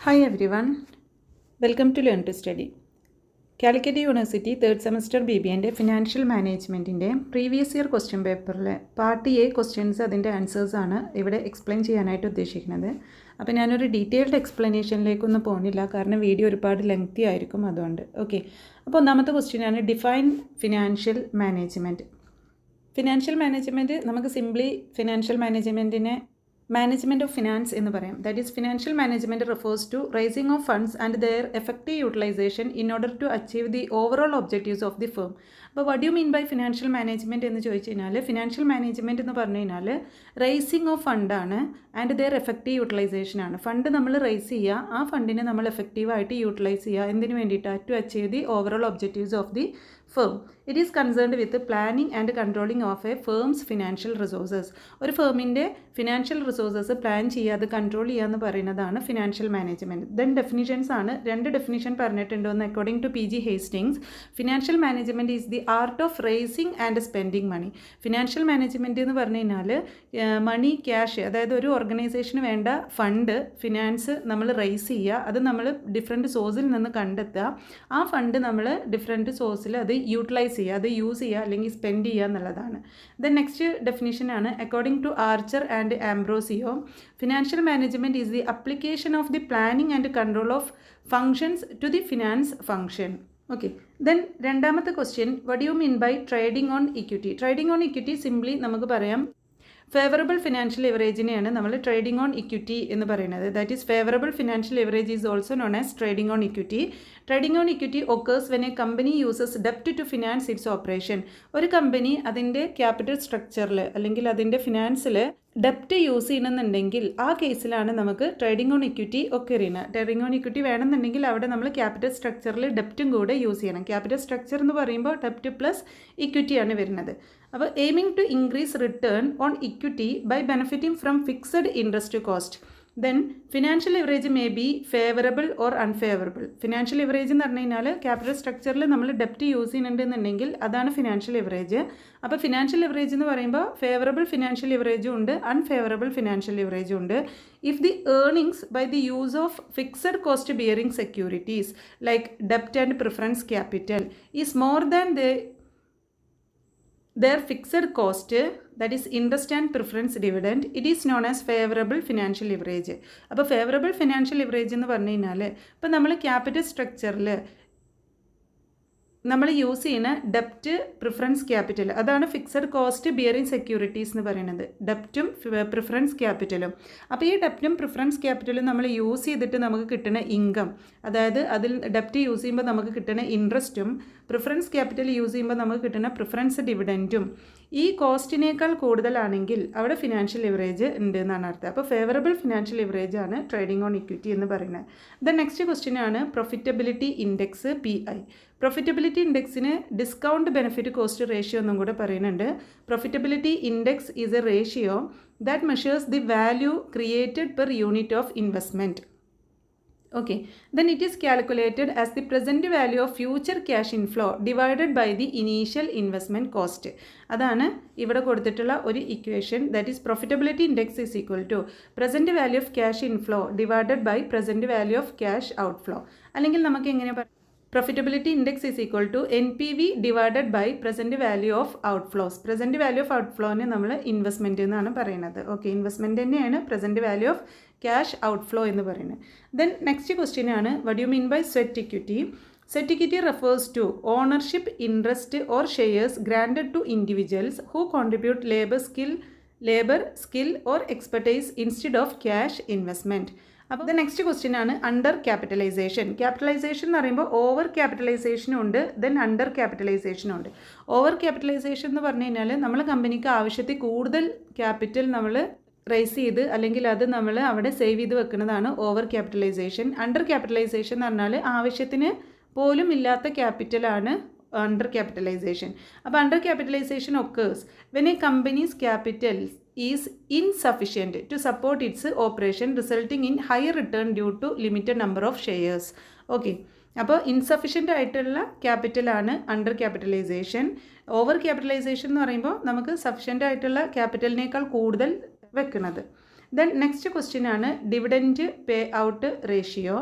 Hi everyone, welcome to Learn to Study. Calicut university third semester BBA financial മാനേജ്മെൻറ്റിൻ്റെ previous year question പേപ്പറിലെ part A questions അതിൻ്റെ ആൻസേഴ്സാണ് ഇവിടെ explain ചെയ്യാനായിട്ട് ഉദ്ദേശിക്കുന്നത്. അപ്പോൾ ഞാനൊരു ഡീറ്റെയിൽഡ് എക്സ്പ്ലനേഷനിലേക്കൊന്നും പോകുന്നില്ല, കാരണം വീഡിയോ ഒരുപാട് ലെങ്തി ആയിരിക്കും, അതുകൊണ്ട്. ഓക്കെ, അപ്പോൾ ഒന്നാമത്തെ ക്വസ്റ്റ്യനാണ് define financial management. Financial management നമുക്ക് സിംപ്ലി ഫിനാൻഷ്യൽ മാനേജ്മെൻറ്റിനെ മാനേജ്മെൻറ്റ് ഓഫ് ഫിനാൻസ് എന്ന് പറയാം. That is financial management refers to raising of funds and their effective utilisation in order to achieve the overall objectives of the firm. അപ്പോൾ what you mean by financial management എന്ന് ചോദിച്ചു കഴിഞ്ഞാൽ, financial management എന്ന് പറഞ്ഞു കഴിഞ്ഞാൽ raising of ഫണ്ടാണ് and their effective utilisation ആണ്. Fund നമ്മൾ റൈസ് ചെയ്യുക, ആ ഫണ്ടിനെ നമ്മൾ എഫക്റ്റീവായിട്ട് യൂട്ടിലൈസ് ചെയ്യുക. എന്തിനു വേണ്ടിയിട്ടാണ്? To achieve the overall objectives of the firm. It is concerned with the planning and controlling of a firm's financial resources. ഒരു ഫേമിൻ്റെ ഫിനാൻഷ്യൽ റിസോഴ്സസ് പ്ലാൻ ചെയ്യുക, അത് കൺട്രോൾ ചെയ്യുക എന്ന് പറയുന്നതാണ് ഫിനാൻഷ്യൽ മാനേജ്മെൻറ്റ്. ദെൻ ഡെഫിനിഷൻസ് ആണ്, രണ്ട് ഡെഫിനിഷൻ പറഞ്ഞിട്ടുണ്ടോയെന്ന്. According to PG Hastings, financial management is the art of raising and spending money. Financial management എന്ന് പറഞ്ഞു കഴിഞ്ഞാൽ മണി, ക്യാഷ്, അതായത് ഒരു ഓർഗനൈസേഷന് വേണ്ട ഫണ്ട്, ഫിനാൻസ് നമ്മൾ റേസ് ചെയ്യുക, അത് നമ്മൾ ഡിഫറെൻറ്റ് സോഴ്സിൽ നിന്ന് കണ്ടെത്തുക, ആ ഫണ്ട് നമ്മൾ ഡിഫറെൻറ്റ് സോഴ്സിൽ അത് യൂട്ടിലൈസ് ചെയ്യുക, അത് യൂസ് ചെയ്യുക അല്ലെങ്കിൽ സ്പെൻഡ് ചെയ്യുക എന്നുള്ളതാണ്. ദെൻ നെക്സ്റ്റ് ഡെഫിനിഷനാണ് according to Archer and Ambrosio, financial management is the application of the planning and control of functions to the finance function. Okay, then രണ്ടാമത്തെ question, what you mean by trading on equity. Trading on equity simply നമുക്ക് പറയാം favourable financial ലിവറേജിനെയാണ് നമ്മൾ trading on equity എന്ന് പറയുന്നത്. That is favourable financial leverage is also known as trading on equity. Trading on equity occurs when a company uses ഡെപ്റ്റ് to finance its operation. ഒരു company അതിൻ്റെ capital സ്ട്രക്ചറിൽ അല്ലെങ്കിൽ അതിൻ്റെ ഫിനാൻസിൽ ഡെപ്റ്റ് use ചെയ്യണമെന്നുണ്ടെങ്കിൽ ആ കേസിലാണ് നമുക്ക് ട്രേഡിംഗ് ഓൺ ഇക്വിറ്റി ഒക്കെ അറിയുന്നത്. ട്രേഡിംഗ് ഓൺ ഇക്വിറ്റി വേണമെന്നുണ്ടെങ്കിൽ അവിടെ നമ്മൾ ക്യാപിറ്റൽ സ്ട്രക്ചറിൽ ഡെപ്റ്റും കൂടെ യൂസ് ചെയ്യണം. ക്യാപിറ്റൽ സ്ട്രക്ചർ എന്ന് പറയുമ്പോൾ ഡെപ്റ്റ് പ്ലസ് ഇക്വിറ്റിയാണ് വരുന്നത്. അപ്പോൾ aiming to increase return on equity by benefiting from fixed interest cost. Then financial leverage may be favourable or unfavourable. Financial leverage എന്ന് പറഞ്ഞു കഴിഞ്ഞാൽ ക്യാപിറ്റൽ സ്ട്രക്ചറിൽ നമ്മൾ ഡെപ്റ്റ് യൂസ് ചെയ്യുന്നുണ്ടെന്നുണ്ടെങ്കിൽ അതാണ് ഫിനാൻഷ്യൽ ലിവറേജ്. അപ്പോൾ ഫിനാൻഷ്യൽ ലിവറേജ് എന്ന് പറയുമ്പോൾ ഫേവറബിൾ ഫിനാൻഷ്യൽ ലിവറേജും ഉണ്ട്, അൺഫേവറബിൾ ഫിനാൻഷ്യൽ ലിവറേജും ഉണ്ട്. If the earnings by the use of fixed cost bearing securities like ഡെപ്റ്റ് and preference capital is more than their fixed cost, that is interest and preference dividend, it is known as favorable financial leverage. അപ്പോൾ favourable financial leverage എന്ന് പറഞ്ഞു കഴിഞ്ഞാൽ ഇപ്പോൾ നമ്മൾ capital സ്ട്രക്ചറിൽ നമ്മൾ use ചെയ്യുന്ന ഡെപ്റ്റ് പ്രിഫറൻസ് ക്യാപിറ്റൽ, അതാണ് ഫിക്സഡ് കോസ്റ്റ് ബിയറിംഗ് സെക്യൂരിറ്റീസ് എന്ന് പറയുന്നത്, ഡെപ്റ്റും പ്രിഫറൻസ് ക്യാപിറ്റലും. അപ്പോൾ ഈ ഡെപ്റ്റും പ്രിഫറൻസ് ക്യാപിറ്റലും നമ്മൾ യൂസ് ചെയ്തിട്ട് നമുക്ക് കിട്ടുന്ന ഇൻകം, അതായത് അതിൽ ഡെപ്റ്റ് യൂസ് ചെയ്യുമ്പോൾ നമുക്ക് കിട്ടുന്ന ഇൻട്രസ്റ്റും പ്രിഫറൻസ് ക്യാപിറ്റൽ യൂസ് ചെയ്യുമ്പോൾ നമുക്ക് കിട്ടുന്ന പ്രിഫറൻസ് ഡിവിഡൻറ്റും ഈ കോസ്റ്റിനേക്കാൾ കൂടുതലാണെങ്കിൽ അവിടെ ഫിനാൻഷ്യൽ ലിവറേജ് ഉണ്ട് എന്നാണ് അർത്ഥം. അപ്പോൾ ഫേവറബിൾ ഫിനാൻഷ്യൽ ലിവറേജ് ആണ് ട്രേഡിംഗ് ഓൺ ഇക്വിറ്റി എന്ന് പറയുന്നത്. ദെൻ നെക്സ്റ്റ് ക്വസ്റ്റ്യൻ ആണ് പ്രൊഫിറ്റബിലിറ്റി ഇൻഡെക്സ് PI. പ്രൊഫിറ്റബിലിറ്റി ഇൻഡെക്സിന് ഡിസ്കൗണ്ട് ബെനിഫിറ്റ് കോസ്റ്റ് റേഷ്യോ എന്നും കൂടെ പറയുന്നുണ്ട്. Profitability index is a ratio that measures the value created per unit of investment. Okay, then it is calculated as the present value of future cash inflow divided by the initial investment cost. അതാണ് ഇവിടെ കൊടുത്തിട്ടുള്ള ഒരു equation. That is profitability index is equal to present value of cash inflow divided by present value of cash outflow. അല്ലെങ്കിൽ നമുക്ക് എങ്ങനെ പറയാം, profitability index is equal to NPV divided by present value of outflows. Present value of ഔട്ട്ഫ്ലോനെ നമ്മൾ investment എന്നാണ് പറയുന്നത്. Okay, investment തന്നെയാണ് present value of cash outflow എന്ന് പറയുന്നത്. ദെൻ നെക്സ്റ്റ് ക്വസ്റ്റ്യൻ ആണ് what you mean by sweat equity. Sweat equity refers to ownership interest or shares granted to individuals who contribute labour skill or expertise instead of cash investment. അപ്പോൾ the next question ആണ് under capitalisation. Capitalisation എന്ന് പറയുമ്പോൾ over ക്യാപിറ്റലൈസേഷനും ഉണ്ട്, then under ക്യാപിറ്റലൈസേഷനും ഉണ്ട്. Over capitalisation എന്ന് പറഞ്ഞു കഴിഞ്ഞാൽ നമ്മൾ കമ്പനിക്ക് ആവശ്യത്തിൽ കൂടുതൽ ക്യാപിറ്റൽ നമ്മൾ റൈസ് ചെയ്ത് അല്ലെങ്കിൽ അത് നമ്മൾ അവിടെ സേവ് ചെയ്ത് വെക്കുന്നതാണ് ഓവർ ക്യാപിറ്റലൈസേഷൻ. അണ്ടർ ക്യാപിറ്റലൈസേഷൻ എന്ന് പറഞ്ഞാൽ ആവശ്യത്തിന് പോലും ഇല്ലാത്ത ക്യാപിറ്റലാണ് അണ്ടർ ക്യാപിറ്റലൈസേഷൻ. അപ്പോൾ under capitalisation occurs when a company's capital is insufficient to support its operation resulting in higher return due to limited number of shares. Okay, അപ്പോൾ ഇൻസഫിഷ്യൻ്റ് ആയിട്ടുള്ള ക്യാപിറ്റലാണ് അണ്ടർ ക്യാപിറ്റലൈസേഷൻ. ഓവർ ക്യാപിറ്റലൈസേഷൻ എന്ന് പറയുമ്പോൾ നമുക്ക് sufficient ആയിട്ടുള്ള ക്യാപിറ്റലിനേക്കാൾ കൂടുതൽ വെക്കുന്നത്. ദെൻ നെക്സ്റ്റ് ക്വസ്റ്റ്യൻ ആണ് dividend pay out ratio.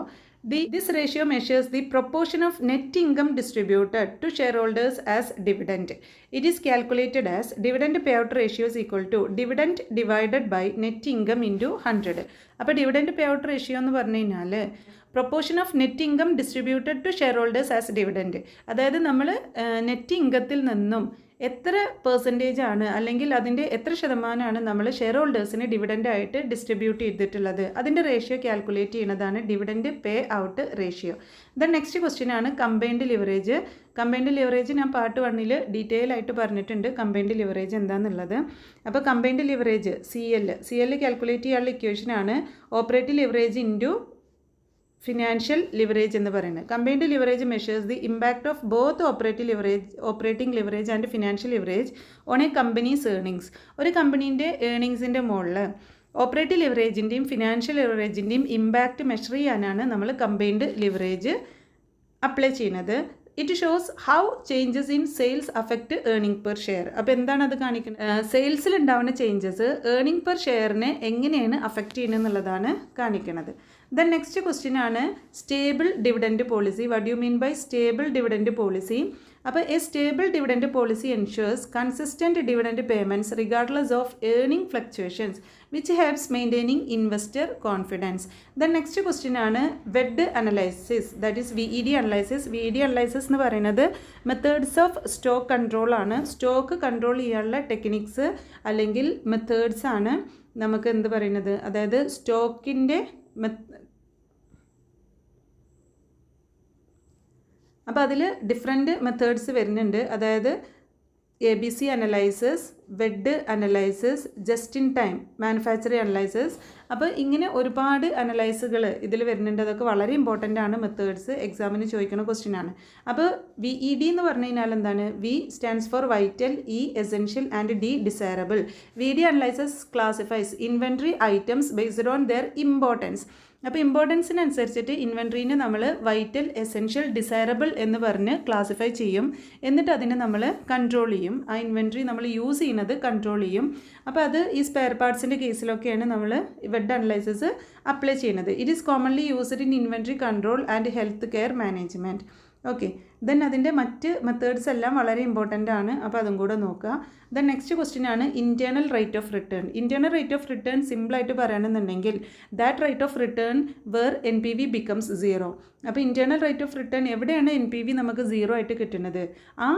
This ratio measures the proportion of net income distributed to shareholders as dividend. It is calculated as dividend payout ratio is equal to dividend divided by net income into 100. അപ്പോൾ dividend payout ratio എന്ന് പറഞ്ഞു കഴിഞ്ഞാൽ proportion of net income distributed to share holders as dividend. അതായത് നമ്മൾ net ഇൻകത്തിൽ നിന്നും എത്ര percentage ആണ് അല്ലെങ്കിൽ അതിൻ്റെ എത്ര ശതമാനമാണ് നമ്മൾ ഷെയർ ഹോൾഡേഴ്സിന് ഡിവിഡൻ്റായിട്ട് ഡിസ്ട്രിബ്യൂട്ട് ചെയ്തിട്ടുള്ളത്, അതിൻ്റെ റേഷ്യോ കാൽക്കുലേറ്റ് ചെയ്യുന്നതാണ് dividend pay out ratio. Then next question ആണ് കമ്പൈൻഡ് ലിവറേജ്. കമ്പൈൻഡ് ലിവറേജ് ഞാൻ പാർട്ട് 1 ഡീറ്റെയിൽ ആയിട്ട് പറഞ്ഞിട്ടുണ്ട് കമ്പൈൻഡ് ലിവറേജ് എന്താണെന്നുള്ളത്. അപ്പോൾ combined leverage C L calculate ചെയ്യാനുള്ള ഇക്വേഷനാണ് operating leverage into financial leverage എന്ന് പറയുന്നത്. Combined leverage measures the impact of both operating leverage and financial leverage on a company's earnings. ഒരു കമ്പനീൻ്റെ ഏർണിങ്സിൻ്റെ മുകളിൽ ഓപ്പറേറ്റിംഗ് ലിവറേജിൻ്റെയും ഫിനാൻഷ്യൽ ലിവറേജിൻ്റെയും ഇമ്പാക്റ്റ് മെഷർ ചെയ്യാനാണ് നമ്മൾ കമ്പൈൻഡ് ലിവറേജ് അപ്ലൈ ചെയ്യുന്നത്. It shows how changes in sales affect earning per share. അപ്പോൾ എന്താണ് അത് കാണിക്കുന്നത്? സെയിൽസിൽ ഉണ്ടാവുന്ന ചേഞ്ചസ് ഏർണിംഗ് പെർ ഷെയറിനെ എങ്ങനെയാണ് അഫക്റ്റ് ചെയ്യുന്നത് എന്നുള്ളതാണ് കാണിക്കുന്നത്. ദെൻ നെക്സ്റ്റ് ക്വസ്റ്റ്യൻ ആണ് stable dividend policy. What do you mean by stable dividend policy? അപ്പോൾ a stable dividend policy ensures consistent dividend payments regardless of earning fluctuations which helps maintaining investor confidence. Then next question ആണ് VED analysis, that is VED analysis. VED analysis എന്ന് പറയുന്നത് methods of stock control ആണ്. Stock control ചെയ്യാനുള്ള techniques അല്ലെങ്കിൽ methods ആണ് നമുക്ക് എന്ത് പറയുന്നത്, അതായത് സ്റ്റോക്കിൻ്റെ അപ്പോൾ അതിൽ ഡിഫറെൻറ്റ് മെത്തേഡ്സ് വരുന്നുണ്ട്. അതായത് ABC analysis, wed analysis, just in time manufacturing analysis. അപ്പോൾ ഇങ്ങനെ ഒരുപാട് അനലൈസുകൾ ഇതിൽ വരുന്നുണ്ട്. അതൊക്കെ വളരെ ഇമ്പോർട്ടൻ്റ് ആണ് മെത്തേഡ്സ്, എക്സാമിന് ചോദിക്കുന്ന ക്വസ്റ്റ്യൻ ആണ്. അപ്പോൾ VED എന്ന് പറഞ്ഞു കഴിഞ്ഞാൽ എന്താണ്? V stands for vital, E essential and D desirable. VED analysis classifies inventory items based on their importance. അപ്പോൾ ഇമ്പോർട്ടൻസിനനുസരിച്ചിട്ട് ഇൻവെൻട്രീനെ നമ്മൾ വൈറ്റൽ, എസെൻഷ്യൽ, ഡിസൈറബിൾ എന്ന് പറഞ്ഞ് ക്ലാസിഫൈ ചെയ്യും. എന്നിട്ട് അതിനെ നമ്മൾ കൺട്രോൾ ചെയ്യും. ആ ഇൻവെൻട്രി നമ്മൾ യൂസ് ചെയ്യുന്നത് കൺട്രോൾ ചെയ്യും. അപ്പോൾ അത് ഈ സ്പെയർ പാർട്സിൻ്റെ കേസിലൊക്കെയാണ് നമ്മൾ വെഡ് അനലൈസിസ് അപ്ലൈ ചെയ്യുന്നത്. It is commonly used in inventory control and health care management. Okay, then അതിൻ്റെ മറ്റ് മെത്തേഡ്സ് എല്ലാം വളരെ ഇമ്പോർട്ടൻ്റ് ആണ്. അപ്പോൾ അതും കൂടെ നോക്കുക. ദെൻ നെക്സ്റ്റ് ക്വസ്റ്റ്യൻ ആണ് internal rate of return. Internal rate of return സിമ്പിളായിട്ട് പറയുകയാണെന്നുണ്ടെങ്കിൽ that rate of return where NPV becomes 0. അപ്പോൾ ഇൻറ്റേർണൽ റേറ്റ് ഓഫ് റിട്ടേൺ എവിടെയാണ് NPV നമുക്ക് 0 ആയിട്ട് കിട്ടുന്നത്, ആ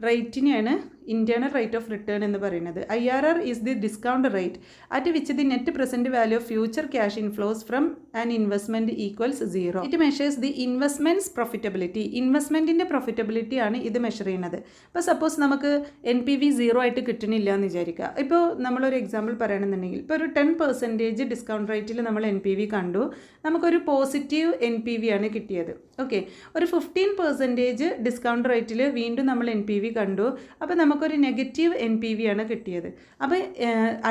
റേറ്റിനെയാണ് ഇൻറ്റേർണൽ റേറ്റ് ഓഫ് റിട്ടേൺ എന്ന് പറയുന്നത്. IRR is the discount rate at which the net present value of future cash inflows from an investment equals 0. It measures the investment's profitability. ഇൻവെസ്റ്റ്മെൻറ്റിൻ്റെ profitability ആണ് ഇത് മെഷർ ചെയ്യുന്നത്. ഇപ്പോൾ സപ്പോസ് നമുക്ക് NPV 0 ആയിട്ട് കിട്ടണില്ല എന്ന് വിചാരിക്കുക. ഇപ്പോൾ നമ്മളൊരു എക്സാമ്പിൾ പറയുകയാണെന്നുണ്ടെങ്കിൽ ഇപ്പോൾ ഒരു 10% ഡിസ്കൗണ്ട് റേറ്റിൽ നമ്മൾ NPV കണ്ടു, നമുക്കൊരു പോസിറ്റീവ് NPV ആണ് കിട്ടിയത്. ഓക്കെ, ഒരു 15% ഡിസ്കൗണ്ട് റേറ്റിൽ വീണ്ടും നമ്മൾ NPV കണ്ടു, അപ്പോൾ നമുക്കൊരു നെഗറ്റീവ് NPV ആണ് കിട്ടിയത്. അപ്പോൾ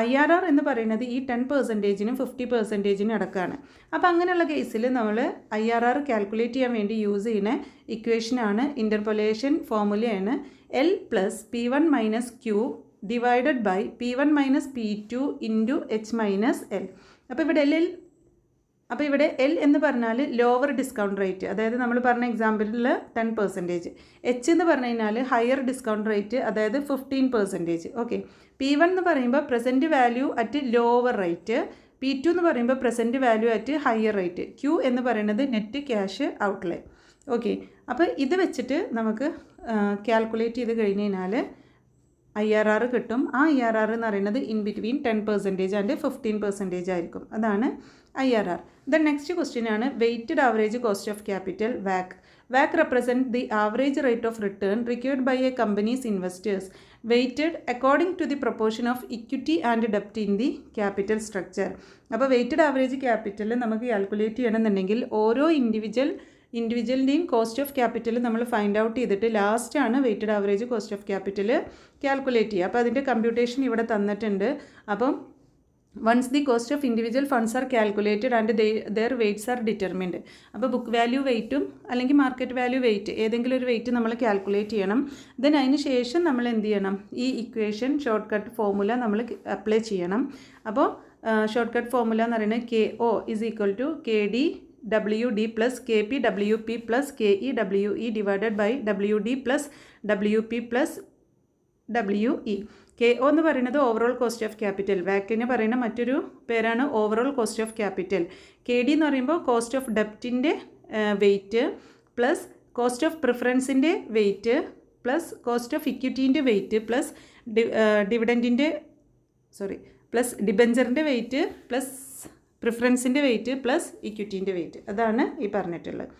IRR എന്ന് പറയുന്നത് ഈ 10%-നും 50%-നും അടക്കമാണ്. അപ്പോൾ അങ്ങനെയുള്ള കേസിൽ നമ്മൾ IRR കാൽക്കുലേറ്റ് ചെയ്യാൻ വേണ്ടി യൂസ് ചെയ്യുന്ന ഇക്വേഷനാണ്, ഇൻ്റർപോലേഷൻ ഫോർമുലയാണ് L + P1 - Q divided by P1 - P2 into H - L. അപ്പോൾ ഇവിടെ L എന്ന് പറഞ്ഞാൽ ലോവർ ഡിസ്കൗണ്ട് റേറ്റ്, അതായത് നമ്മൾ പറഞ്ഞ എക്സാമ്പിളിൽ 10%. H എന്ന് പറഞ്ഞു കഴിഞ്ഞാൽ ഹയർ ഡിസ്കൗണ്ട് റേറ്റ്, അതായത് 15%. ഓക്കെ, P1 എന്ന് പറയുമ്പോൾ present value at lower rate, P2 എന്ന് പറയുമ്പോൾ present value at higher rate, Q എന്ന് പറയുന്നത് നെറ്റ് ക്യാഷ് ഔട്ട്ലേ. ഓക്കെ, അപ്പോൾ ഇത് വെച്ചിട്ട് നമുക്ക് കാൽക്കുലേറ്റ് ചെയ്ത് കഴിഞ്ഞ് കഴിഞ്ഞാൽ IRR കിട്ടും. ആ IRR എന്ന് പറയുന്നത് ഇൻ ബിറ്റ്വീൻ 10% ആൻഡ് 15% ആയിരിക്കും. അതാണ് IRR. ദെൻ നെക്സ്റ്റ് ക്വസ്റ്റ്യൻ ആണ് weighted average cost of capital, WACC. WACC represents the average rate of return required by a company's investors, weighted according to the proportion of equity and debt in the capital structure. അപ്പോൾ weighted average capital നമുക്ക് calculate ചെയ്യണമെന്നുണ്ടെങ്കിൽ ഓരോ ഇൻഡിവിജ്വലിൻ്റെയും cost of capital നമ്മൾ find out ചെയ്തിട്ട് ലാസ്റ്റാണ് weighted average cost of capital calculate ചെയ്യുക. അപ്പോൾ അതിൻ്റെ കമ്പ്യൂട്ടേഷൻ ഇവിടെ തന്നിട്ടുണ്ട്. അപ്പം once the cost of individual funds are calculated and their weights are determined. അപ്പോൾ ബുക്ക് വാല്യൂ വെയ്റ്റും അല്ലെങ്കിൽ മാർക്കറ്റ് വാല്യൂ വെയ്റ്റ് ഏതെങ്കിലും ഒരു വെയ്റ്റ് നമ്മൾ കാൽക്കുലേറ്റ് ചെയ്യണം. ദെൻ അതിന് ശേഷം നമ്മൾ എന്ത് ചെയ്യണം, ഈ ഇക്വേഷൻ ഷോർട്ട് കട്ട് ഫോർമുല നമ്മൾ അപ്ലൈ ചെയ്യണം. അപ്പോൾ ഷോർട്ട് കട്ട് ഫോർമുല എന്ന് പറയുന്നത് KO is equal to KD WD plus KP WP plus KE WE divided by WD plus WP plus WE. KO എന്ന് പറയുന്നത് ഓവറോൾ കോസ്റ്റ് ഓഫ് ക്യാപിറ്റൽ. വാക്കിന് പറയുന്ന മറ്റൊരു പേരാണ് overall cost of capital. KD എന്ന് പറയുമ്പോൾ കോസ്റ്റ് ഓഫ് ഡെപ്റ്റിൻ്റെ weight plus cost of പ്രിഫറൻസിൻ്റെ വെയ്റ്റ് പ്ലസ് കോസ്റ്റ് ഓഫ് ഇക്വിറ്റീൻ്റെ വെയ്റ്റ് പ്ലസ് പ്ലസ് ഡിബെഞ്ചറിൻ്റെ വെയ്റ്റ് പ്ലസ് പ്രിഫറൻസിൻ്റെ വെയ്റ്റ് പ്ലസ് ഇക്വിറ്റീൻ്റെ വെയ്റ്റ്. അതാണ് ഈ പറഞ്ഞിട്ടുള്ളത്.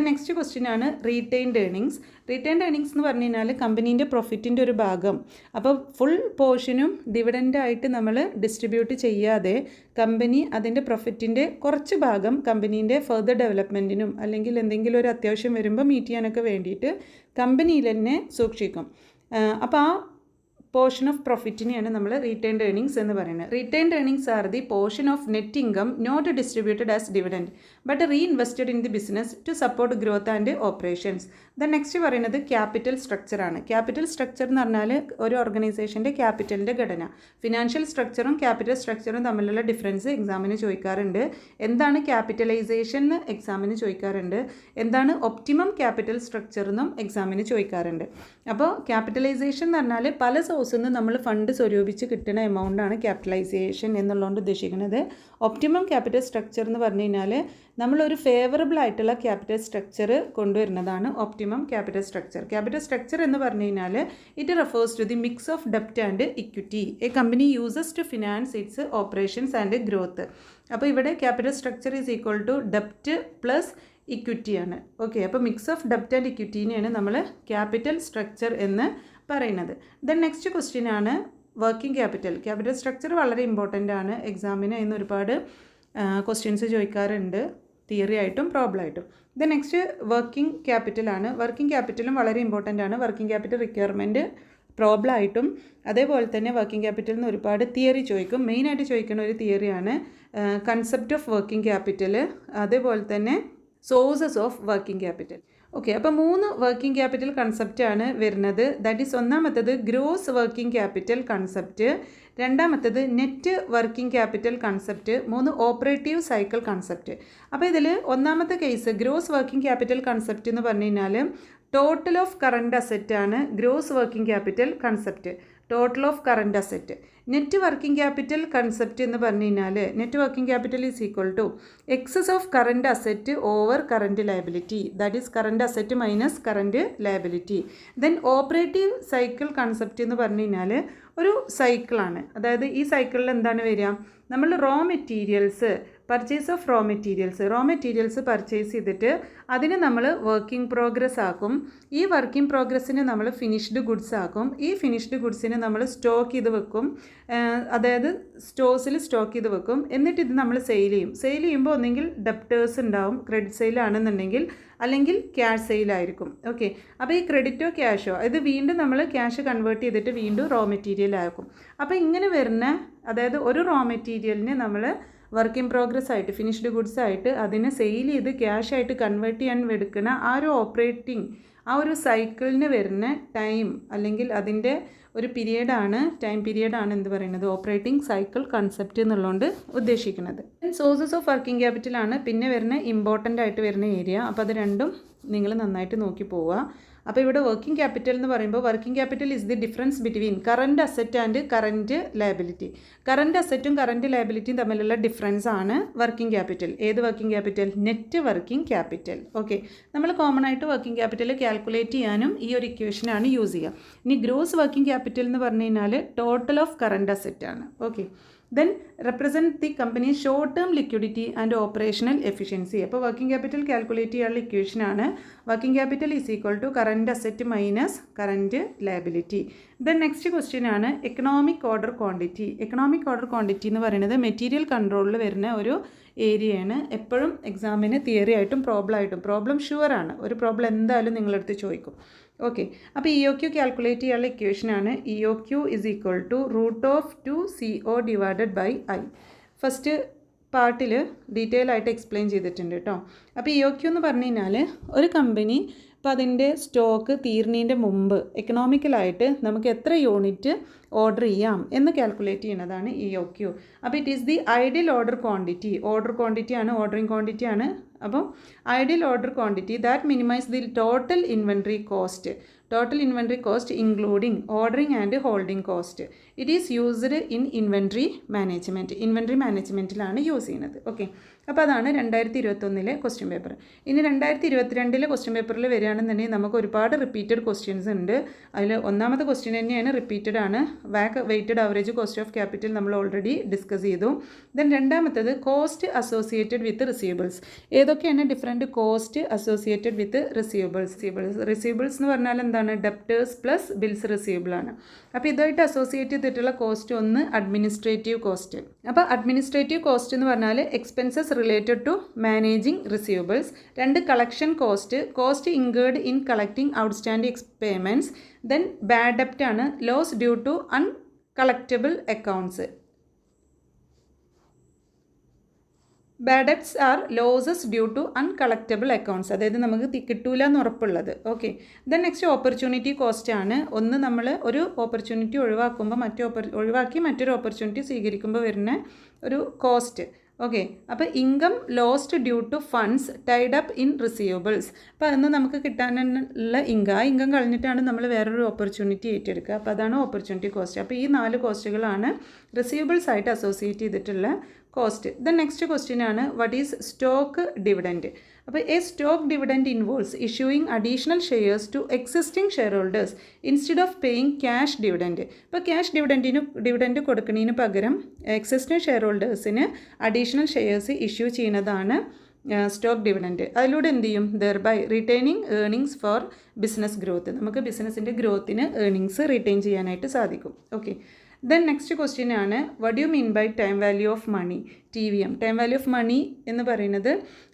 നെക്സ്റ്റ് ക്വസ്റ്റ്യൻ ആണ് റീറ്റെയിൻഡ് ഏർണിങ്സ്. റീറ്റെയിൻഡ് ഏർണിങ്സ് എന്ന് പറഞ്ഞു കഴിഞ്ഞാൽ കമ്പനീൻ്റെ പ്രോഫിറ്റിൻ്റെ ഒരു ഭാഗം, അപ്പോൾ ഫുൾ പോർഷനും ഡിവിഡൻ്റായിട്ട് നമ്മൾ ഡിസ്ട്രിബ്യൂട്ട് ചെയ്യാതെ കമ്പനി അതിൻ്റെ പ്രോഫിറ്റിൻ്റെ കുറച്ച് ഭാഗം കമ്പനീൻ്റെ ഫർദർ ഡെവലപ്മെൻറ്റിനും അല്ലെങ്കിൽ എന്തെങ്കിലും ഒരു അത്യാവശ്യം വരുമ്പോൾ മീറ്റ് ചെയ്യാനൊക്കെ വേണ്ടിയിട്ട് കമ്പനിയിൽ തന്നെ സൂക്ഷിക്കും. അപ്പോൾ ആ പോർഷൻ ഓഫ് പ്രോഫിറ്റിനെയാണ് നമ്മൾ റീറ്റെയിൻഡ് ഏർണിങ്സ് എന്ന് പറയുന്നത്. Retained earnings are the portion of net income not distributed as dividend but reinvested in the business to support growth and operations. Next പറയുന്നത് ക്യാപിറ്റൽ സ്ട്രക്ചറാണ്. ക്യാപിറ്റൽ സ്ട്രക്ചർ എന്ന് പറഞ്ഞാൽ ഒരു ഓർഗനൈസേഷൻ്റെ ക്യാപിറ്റലിൻ്റെ ഘടന. ഫിനാൻഷ്യൽ സ്ട്രക്ചറും ക്യാപിറ്റൽ സ്ട്രക്ചറും തമ്മിലുള്ള ഡിഫറൻസ് എക്സാമിന് ചോദിക്കാറുണ്ട്. എന്താണ് ക്യാപിറ്റലൈസേഷൻ എന്ന് എക്സാമിന് ചോദിക്കാറുണ്ട്. എന്താണ് ഒപ്റ്റിമം ക്യാപിറ്റൽ സ്ട്രക്ചർ എന്നും എക്സാമിന് ചോദിക്കാറുണ്ട്. അപ്പോൾ ക്യാപിറ്റലൈസേഷൻ എന്ന് പറഞ്ഞാൽ പല സോഴ്സിൽ നിന്ന് നമ്മൾ ഫണ്ട് സ്വരൂപിച്ച് കിട്ടുന്ന എമൗണ്ടാണ് ക്യാപിറ്റലൈസേഷൻ എന്നുള്ളതുകൊണ്ട് ഉദ്ദേശിക്കുന്നത്. ഒപ്റ്റിമം ക്യാപിറ്റൽ സ്ട്രക്ചർ എന്ന് പറഞ്ഞു കഴിഞ്ഞാൽ നമ്മളൊരു ഫേവറബിൾ ആയിട്ടുള്ള ക്യാപിറ്റൽ സ്ട്രക്ചർ കൊണ്ടുവരുന്നതാണ് optimum capital structure. Capital structure എന്ന് പറഞ്ഞു കഴിഞ്ഞാൽ it refers to the mix of ഡെപ്റ്റ് and equity a company uses to finance its operations and growth. അപ്പോൾ ഇവിടെ capital structure is equal to ഡെപ്റ്റ് പ്ലസ് ഇക്വിറ്റിയാണ്. ഓക്കെ, അപ്പോൾ മിക്സ് ഓഫ് ഡെപ്റ്റ് ആൻഡ് ഇക്വിറ്റീനെയാണ് നമ്മൾ ക്യാപിറ്റൽ സ്ട്രക്ചർ എന്ന് പറയുന്നത്. നെക്സ്റ്റ് ക്വസ്റ്റ്യൻ ആണ് വർക്കിംഗ് ക്യാപിറ്റൽ. ക്യാപിറ്റൽ സ്ട്രക്ചർ വളരെ ഇമ്പോർട്ടൻ്റ് ആണ്. എക്സാമിന് ഇന്ന് ഒരുപാട് ക്വസ്റ്റ്യൻസ് ചോദിക്കാറുണ്ട്, തിയറി ആയിട്ടും പ്രോബ്ലം ആയിട്ടും. നെക്സ്റ്റ് വർക്കിംഗ് ക്യാപിറ്റലാണ്. വർക്കിംഗ് ക്യാപിറ്റലും വളരെ ഇമ്പോർട്ടൻ്റ് ആണ്. വർക്കിംഗ് ക്യാപിറ്റൽ റിക്വയർമെൻറ്റ് പ്രോബ്ലം ആയിട്ടും അതേപോലെ തന്നെ വർക്കിംഗ് ക്യാപിറ്റലിൽ നിന്ന് ഒരുപാട് തിയറി ചോദിക്കും. മെയിനായിട്ട് ചോദിക്കുന്ന ഒരു തിയറിയാണ് കൺസെപ്റ്റ് ഓഫ് വർക്കിംഗ് ക്യാപിറ്റൽ, അതേപോലെ തന്നെ sources of working capital. Okay, അപ്പോൾ 3 വർക്കിംഗ് ക്യാപിറ്റൽ കൺസെപ്റ്റാണ് വരുന്നത്. ദാറ്റ് ഈസ് ഒന്നാമത്തത് ഗ്രോസ് വർക്കിംഗ് ക്യാപിറ്റൽ കൺസെപ്റ്റ്, രണ്ടാമത്തത് net working capital concept, 3 operative cycle concept. അപ്പോൾ ഇതിൽ ഒന്നാമത്തെ case gross working capital concept എന്ന് പറഞ്ഞു കഴിഞ്ഞാൽ ടോട്ടൽ ഓഫ് കറണ്ട് അസറ്റ് ആണ് gross working capital concept. Total of current asset. Net working capital concept എന്ന് പറഞ്ഞു കഴിഞ്ഞാൽ net working capital is equal to excess of current asset over current liability. That is current asset minus current liability. Operative cycle concept എന്ന് പറഞ്ഞു കഴിഞ്ഞാൽ ഒരു സൈക്കിളാണ്. അതായത് ഈ സൈക്കിളിൽ എന്താണ് വരിക, നമ്മൾ purchase of raw materials purchase ചെയ്തിട്ട് അതിന് നമ്മൾ വർക്കിംഗ് പ്രോഗ്രസ് ആക്കും. ഈ വർക്കിംഗ് പ്രോഗ്രസ്സിന് നമ്മൾ ഫിനിഷ്ഡ് ഗുഡ്സ് ആക്കും. ഈ ഫിനിഷ്ഡ് ഗുഡ്സിനെ നമ്മൾ സ്റ്റോക്ക് ചെയ്ത് വെക്കും, അതായത് സ്റ്റോഴ്സിൽ സ്റ്റോക്ക് ചെയ്ത് വെക്കും. എന്നിട്ട് ഇത് നമ്മൾ സെയിൽ ചെയ്യുമ്പോൾ ഒന്നെങ്കിൽ ഡെപ്റ്റേഴ്സ് ഉണ്ടാവും, ക്രെഡിറ്റ് സെയിലാണെന്നുണ്ടെങ്കിൽ, അല്ലെങ്കിൽ ക്യാഷ് സെയിലായിരിക്കും. ഓക്കെ, അപ്പോൾ ഈ ക്രെഡിറ്റോ ക്യാഷോ ഇത് വീണ്ടും നമ്മൾ ക്യാഷ് കൺവേർട്ട് ചെയ്തിട്ട് വീണ്ടും റോ മെറ്റീരിയൽ ആക്കും. അപ്പോൾ ഇങ്ങനെ വരുന്ന, അതായത് ഒരു റോ മെറ്റീരിയലിന് നമ്മൾ വർക്കിംഗ് പ്രോഗ്രസ് ആയിട്ട് ഫിനിഷ്ഡ് ഗുഡ്സ് ആയിട്ട് അതിനെ സെയിൽ ചെയ്ത് ക്യാഷായിട്ട് കൺവേർട്ട് ചെയ്യാൻ എടുക്കുന്ന ആ ഒരു സൈക്കിളിന് വരുന്ന ടൈം അല്ലെങ്കിൽ അതിൻ്റെ ഒരു ടൈം പീരിയഡാണ് എന്ത് പറയുന്നത് ഓപ്പറേറ്റിംഗ് സൈക്കിൾ കൺസെപ്റ്റ് എന്നുള്ളതുകൊണ്ട് ഉദ്ദേശിക്കുന്നത്. സോഴ്സസ് ഓഫ് വർക്കിംഗ് ക്യാപിറ്റലാണ് പിന്നെ വരുന്ന ഇമ്പോർട്ടൻ്റ് ആയിട്ട് വരുന്ന ഏരിയ. അപ്പോൾ അത് രണ്ടും നിങ്ങൾ നന്നായിട്ട് നോക്കി പോവുക. അപ്പോൾ ഇവിടെ വർക്കിംഗ് ക്യാപിറ്റൽ എന്ന് പറയുമ്പോൾ working capital is the difference between current asset and current liability. Current അസറ്റും കറണ്ട് ലയബിലിറ്റിയും തമ്മിലുള്ള ഡിഫറൻസ് ആണ് വർക്കിംഗ് ക്യാപിറ്റൽ. ഏത് working capital? Net working capital. Okay, നമ്മൾ കോമൺ ആയിട്ട് വർക്കിംഗ് ക്യാപിറ്റൽ കാൽക്കുലേറ്റ് ചെയ്യാനും ഈ ഒരു ഇക്വേഷനാണ് യൂസ് ചെയ്യുക. ഇനി ഗ്രോസ് വർക്കിംഗ് ക്യാപിറ്റൽ എന്ന് പറഞ്ഞു കഴിഞ്ഞാൽ ടോട്ടൽ ഓഫ് കറണ്ട് അസറ്റ് ആണ്. Okay, represent the company's short-term liquidity and operational efficiency. അപ്പോൾ വർക്കിംഗ് ക്യാപിറ്റൽ കാൽക്കുലേറ്റ് ചെയ്യാനുള്ള ഇക്വേഷനാണ് working capital is equal to current asset minus current liability. Next question ആണ് economic order quantity. Economic order quantity എന്ന് പറയുന്നത് material കൺട്രോളിൽ വരുന്ന ഒരു ഏരിയയാണ്. എപ്പോഴും എക്സാമിന് തിയറി ആയിട്ടും പ്രോബ്ലം ഷുവറാണ്. ഒരു പ്രോബ്ലം എന്തായാലും നിങ്ങളടുത്ത് ചോദിക്കും. ഓക്കെ, അപ്പോൾ EOQ കാൽക്കുലേറ്റ് ചെയ്യാനുള്ള ഇക്വേഷനാണ് EOQ is equal to √2CO / I. First പാർട്ടിൽ ഡീറ്റെയിൽ ആയിട്ട് എക്സ്പ്ലെയിൻ ചെയ്തിട്ടുണ്ട് കേട്ടോ. അപ്പോൾ EOQ എന്ന് പറഞ്ഞു കഴിഞ്ഞാൽ ഒരു കമ്പനി അപ്പോൾ അതിൻ്റെ സ്റ്റോക്ക് തീർന്നതിൻ്റെ മുമ്പ് എക്കണോമിക്കലായിട്ട് നമുക്ക് എത്ര യൂണിറ്റ് ഓർഡർ ചെയ്യാം എന്ന് കാൽക്കുലേറ്റ് ചെയ്യുന്നതാണ് EOQ. അപ്പോൾ it is the ideal order quantity ആണ്, ഓർഡറിങ് ക്വാണ്ടിറ്റി ആണ്. അപ്പോൾ ideal order quantity that minimise the total inventory cost including ordering and holding cost. It is used in inventory മാനേജ്മെൻറ്റിലാണ് use ചെയ്യുന്നത്. Okay, അപ്പോൾ അതാണ് 2021 question paper. ഇനി 2022 question പേപ്പറിൽ വരികയാണെന്നുണ്ടെങ്കിൽ നമുക്ക് ഒരുപാട് റിപ്പീറ്റഡ് ക്വസ്റ്റ്യൻസ് ഉണ്ട്. അതിൽ ഒന്നാമത്തെ ക്വസ്റ്റ്യൻ തന്നെയാണ് റിപ്പീറ്റഡ് ആണ്. Weighted average cost of capital നമ്മൾ ഓൾറെഡി ഡിസ്കസ് ചെയ്തു. ദെൻ രണ്ടാമത്തത് കോസ്റ്റ് അസോസിയേറ്റഡ് വിത്ത് റിസീവബിൾസ്. ഏതൊക്കെയാണ് different cost associated with receivables എന്ന് പറഞ്ഞാൽ എന്താണ്? ഡെപ്റ്റേഴ്സ് പ്ലസ് ബിൽസ് റിസീവബിൾ ആണ്. അപ്പോൾ ഇതായിട്ട് അസോസിയേറ്റ് ചെയ്തിട്ടുള്ള കോസ്റ്റ് ഒന്ന് അഡ്മിനിസ്ട്രേറ്റീവ് കോസ്റ്റ്. അപ്പോൾ അഡ്മിനിസ്ട്രേറ്റീവ് കോസ്റ്റ് എന്ന് പറഞ്ഞാൽ expenses related to managing receivables. രണ്ട് collection cost incurred in collecting outstanding payments. Then bad ഡെപ്റ്റ് ആണ്, loss due to uncollectible accounts. Bad debts are losses due to uncollectible accounts, അതായത് നമുക്ക് കിട്ടൂല എന്ന് ഉറപ്പുള്ളത്. Okay, then next opportunity cost ആണ്. ഒന്ന് നമ്മൾ ഒരു ഓപ്പർച്യൂണിറ്റി ഒഴിവാക്കി മറ്റൊരു ഓപ്പർച്യൂണിറ്റി സ്വീകരിക്കുമ്പോൾ വരുന്ന ഒരു കോസ്റ്റ്. ഓക്കെ, അപ്പോൾ income lost due to funds tied up in receivables. അപ്പോൾ അതൊന്ന് നമുക്ക് കിട്ടാനുള്ള ഇൻകം കളഞ്ഞിട്ടാണ് നമ്മൾ വേറൊരു ഓപ്പർച്യൂണിറ്റി ഏറ്റെടുക്കുക. അപ്പോൾ അതാണ് ഓപ്പർച്യൂണിറ്റി കോസ്റ്റ്. അപ്പോൾ ഈ 4 കോസ്റ്റുകളാണ് റിസീവബിൾസ് ആയിട്ട് അസോസിയേറ്റ് ചെയ്തിട്ടുള്ള കോസ്റ്റ്. ദെൻ നെക്സ്റ്റ് ക്വസ്റ്റ്യൻ ആണ് വാട്ട് ഈസ് സ്റ്റോക്ക് ഡിവിഡൻറ്റ്. അപ്പോൾ a stock dividend involves issuing additional shares to existing share holders instead of paying cash dividend. ഇപ്പോൾ ക്യാഷ് ഡിവിഡൻറ്റ് കൊടുക്കുന്നതിന് പകരം എക്സിസ്റ്റിംഗ് ഷെയർ ഹോൾഡേഴ്സിന് അഡീഷണൽ ഷെയർസ് ഇഷ്യൂ ചെയ്യുന്നതാണ് stock dividend. അതിലൂടെ എന്ത് ചെയ്യും? Thereby retaining earnings for business growth. നമുക്ക് ബിസിനസ്സിൻ്റെ ഗ്രോത്തിന് ഏർണിങ്സ് റിട്ടൈൻ ചെയ്യാനായിട്ട് സാധിക്കും. ഓക്കെ, ദെൻ നെക്സ്റ്റ് ക്വസ്റ്റ്യൻ ആണ് what you mean by time value of money, TVM. Time value of money എന്ന് പറയുന്നത്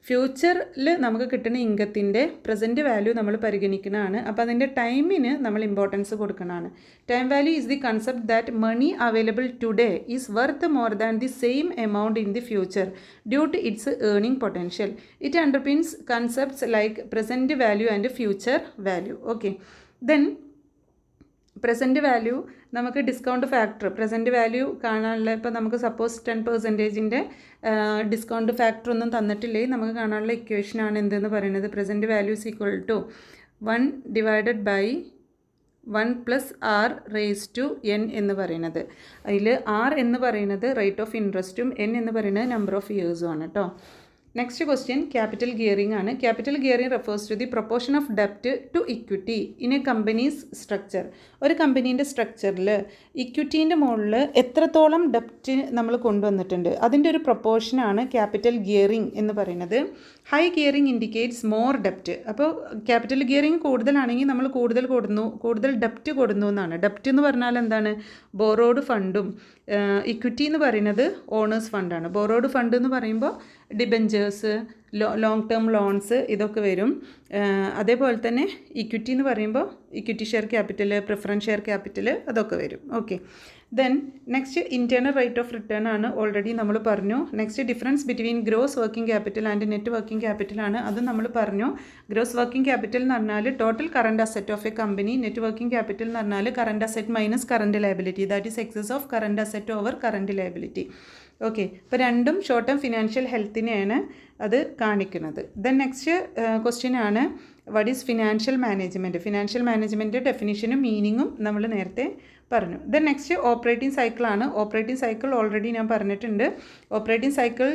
ഫ്യൂച്ചറിൽ നമുക്ക് കിട്ടുന്ന ഇൻകത്തിൻ്റെ പ്രസൻറ്റ് വാല്യൂ നമ്മൾ പരിഗണിക്കുന്നതാണ്. അപ്പോൾ അതിൻ്റെ ടൈമിന് നമ്മൾ ഇമ്പോർട്ടൻസ് കൊടുക്കുന്നതാണ്. Time value is the concept that money available today is worth more than the same amount in the future due to its earning potential. It underpins concepts like present value and future value. Okay, then present value നമുക്ക് discount factor present value കാണാനുള്ള, ഇപ്പോൾ നമുക്ക് suppose 10% discount factor ഒന്നും തന്നിട്ടില്ലെങ്കിൽ നമുക്ക് കാണാനുള്ള ഇക്വേഷനാണ് എന്തെന്ന് പറയുന്നത്? Present value is equal to 1 divided by 1 plus R raise to N എന്ന് പറയുന്നത്. അതിൽ R എന്ന് പറയുന്നത് റേറ്റ് ഓഫ് ഇൻട്രസ്റ്റും N എന്ന് പറയുന്നത് നമ്പർ ഓഫ് ഇയേഴ്സും ആണ് കേട്ടോ. നെക്സ്റ്റ് ക്വസ്റ്റ്യൻ ക്യാപിറ്റൽ ഗിയറിംഗ് ആണ്. Capital gearing refers to the proportion of ഡെപ്റ്റ് to equity in a company's structure. ഒരു കമ്പനീൻ്റെ സ്ട്രക്ചറിൽ ഇക്വിറ്റീൻ്റെ മുകളിൽ എത്രത്തോളം ഡെപ്റ്റ് നമ്മൾ കൊണ്ടുവന്നിട്ടുണ്ട് അതിൻ്റെ ഒരു പ്രൊപ്പോർഷനാണ് ക്യാപിറ്റൽ ഗിയറിംഗ് എന്ന് പറയുന്നത്. ഹൈ ഗിയറിംഗ് ഇൻഡിക്കേറ്റ്സ് മോർ ഡെപ്റ്റ്. അപ്പോൾ ക്യാപിറ്റൽ ഗിയറിംഗ് കൂടുതലാണെങ്കിൽ നമ്മൾ കൂടുതൽ ഡെപ്റ്റ് കൊടുന്നു എന്നാണ്. ഡെപ്റ്റ് എന്ന് പറഞ്ഞാൽ എന്താണ്? ബോറോഡ് ഫണ്ടും. ഇക്വിറ്റി എന്ന് പറയുന്നത് ഓണേഴ്സ് ഫണ്ടാണ്. ബോറോഡ് ഫണ്ട് എന്ന് പറയുമ്പോൾ ഡിബെഞ്ചേഴ്സ്, ലോങ് ടേം ലോൺസ് ഇതൊക്കെ വരും. അതേപോലെ തന്നെ ഇക്വിറ്റി എന്ന് പറയുമ്പോൾ equity share capital, preference share capital അതൊക്കെ വരും. Okay, then next internal rate of return ആണ്. ഓൾറെഡി നമ്മൾ പറഞ്ഞു. Next difference between gross working capital and net working capital ആണ്. അതും നമ്മൾ പറഞ്ഞു. ഗ്രോസ് വർക്കിംഗ് ക്യാപിറ്റൽ എന്ന് പറഞ്ഞാൽ total current asset of a company. Net working capital എന്ന് പറഞ്ഞാൽ current asset minus current liability, that is excess of current asset over current liability. Okay, ഇപ്പോൾ രണ്ടും ഷോർട്ട് ടേം ഫിനാൻഷ്യൽ ഹെൽത്തിനെയാണ് അത് കാണിക്കുന്നത്. ദെൻ നെക്സ്റ്റ് ക്വസ്റ്റ്യൻ ആണ് what is financial management. Financial management ഡെഫിനിഷനും മീനിങ്ങും നമ്മൾ നേരത്തെ പറഞ്ഞു. ദെൻ നെക്സ്റ്റ് ഓപ്പറേറ്റിംഗ് സൈക്കിളാണ്. ഓപ്പറേറ്റിംഗ് സൈക്കിൾ ഓൾറെഡി ഞാൻ പറഞ്ഞിട്ടുണ്ട്. Operating cycle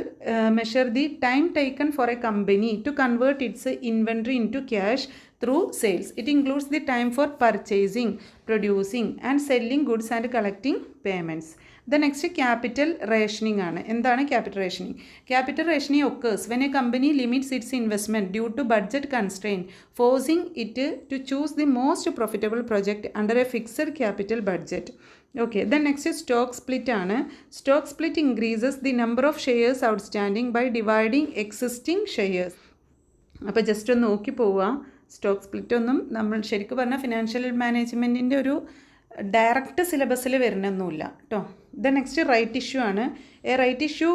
measure the time taken for a company to convert its inventory into cash through sales. It includes the time for purchasing, producing and selling goods and collecting payments. The next capital rationing ആണ്. എന്താണ് capital rationing? Capital rationing occurs when a company limits its investment due to budget constraint forcing it to choose the most profitable project under a fixed capital budget. Okay, then next stock split ആണ്. Stock split increases the number of shares outstanding by dividing existing shares. അപ്പോൾ just ഒന്ന് നോക്കി പോവുക. Stock split ഒന്നും നമ്മൾ ശരിക്കും പറഞ്ഞാൽ financial മാനേജ്മെൻറ്റിൻ്റെ ഒരു ഡയറക്റ്റ് സിലബസിൽ വരുന്നൊന്നുമില്ല കേട്ടോ. ദെൻ നെക്സ്റ്റ് റൈറ്റ് ഇഷ്യൂ ആണ്. A right issue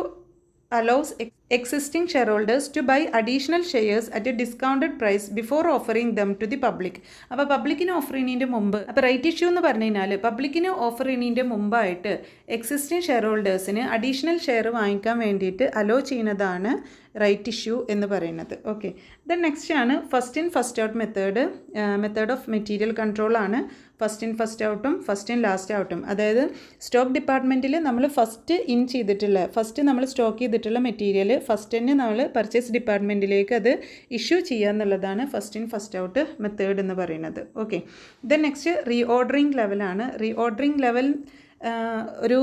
allows existing shareholders to buy additional shares at a discounted price before offering them to the public. അപ്പോൾ പബ്ലിക്കിന് ഓഫർ ചെയ്യുന്നതിൻ്റെ മുമ്പ്, അപ്പോൾ റൈറ്റ് ഇഷ്യൂ എന്ന് പറഞ്ഞു കഴിഞ്ഞാൽ പബ്ലിക്കിന് ഓഫർ ചെയ്യുന്നതിൻ്റെ മുമ്പായിട്ട് എക്സിസ്റ്റിംഗ് ഷെയർ ഹോൾഡേഴ്സിന് അഡീഷണൽ ഷെയർ വാങ്ങിക്കാൻ വേണ്ടിയിട്ട് അലോ ചെയ്യുന്നതാണ് റൈറ്റ് ഇഷ്യൂ എന്ന് പറയുന്നത്. ഓക്കെ, ദെൻ നെക്സ്റ്റ് ആണ് first in first out method of material control ആണ്. ഫസ്റ്റ് ഇൻ ഫസ്റ്റ് ഔട്ടും ഫസ്റ്റ് ഇൻ ലാസ്റ്റ് ഔട്ടും, അതായത് സ്റ്റോക്ക് ഡിപ്പാർട്ട്മെൻറ്റിൽ നമ്മൾ ഫസ്റ്റ് നമ്മൾ സ്റ്റോക്ക് ചെയ്തിട്ടുള്ള മെറ്റീരിയൽ ഫസ്റ്റ് തന്നെ നമ്മൾ പർച്ചേസ് ഡിപ്പാർട്ട്മെൻറ്റിലേക്ക് അത് ഇഷ്യൂ ചെയ്യുക എന്നുള്ളതാണ് first in first out method എന്ന് പറയുന്നത്. Okay, then next re ordering ലെവലാണ്. റീ ഓർഡറിംഗ് ലെവൽ ഒരു